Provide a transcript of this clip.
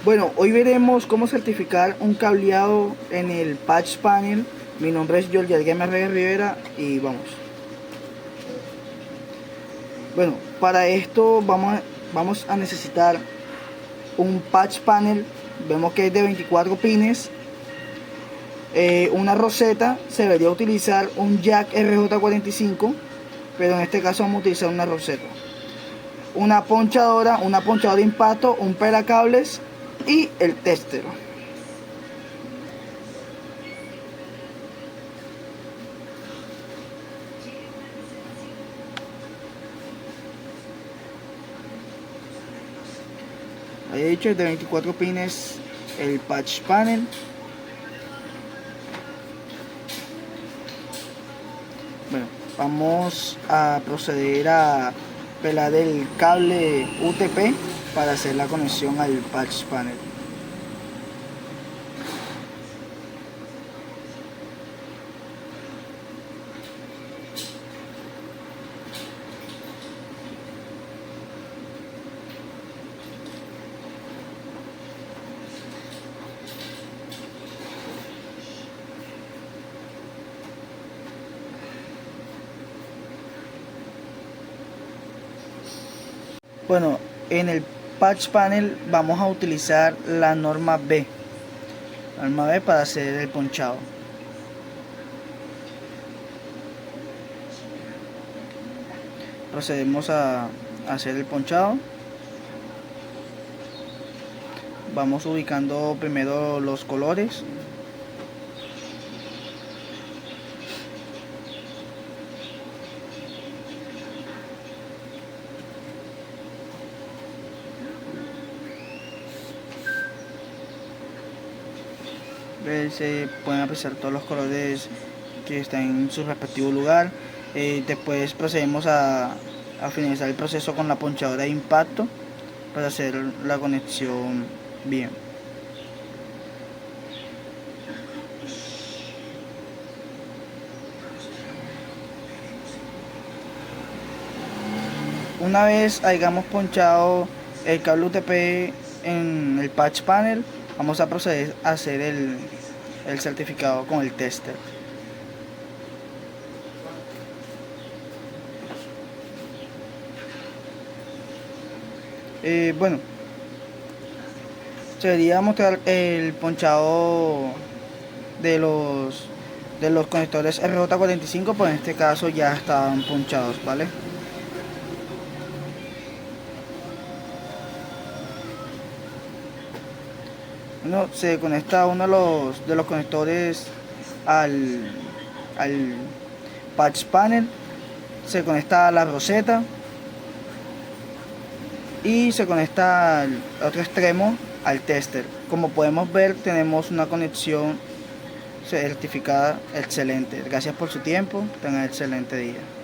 Bueno, hoy veremos cómo certificar un cableado en el patch panel. Mi nombre es Jorge Gamer Rivera y vamos. Bueno, para esto vamos a necesitar un patch panel. Vemos que es de 24 pines. Una roseta. Se debería utilizar un jack RJ45, pero en este caso vamos a utilizar una roseta. Una ponchadora de impacto, un pelacables y el tester. He dicho, es de 24 pines el patch panel. Bueno, vamos a proceder a pelar el cable UTP para hacer la conexión al patch panel. Bueno, en el patch panel vamos a utilizar la norma B para hacer el ponchado. Procedemos a hacer el ponchado. Vamos ubicando primero los colores. Se pueden apreciar todos los colores que están en su respectivo lugar. Después procedemos a finalizar el proceso con la ponchadora de impacto para hacer la conexión bien. Una vez hayamos ponchado el cable UTP en el patch panel, vamos a proceder a hacer el certificado con el tester. Bueno, sería mostrar el ponchado de los conectores RJ45, pues en este caso ya están ponchados, ¿vale? Bueno, se conecta uno de los conectores al patch panel, se conecta a la roseta y se conecta al otro extremo al tester. Como podemos ver, tenemos una conexión certificada excelente. Gracias por su tiempo, tengan excelente día.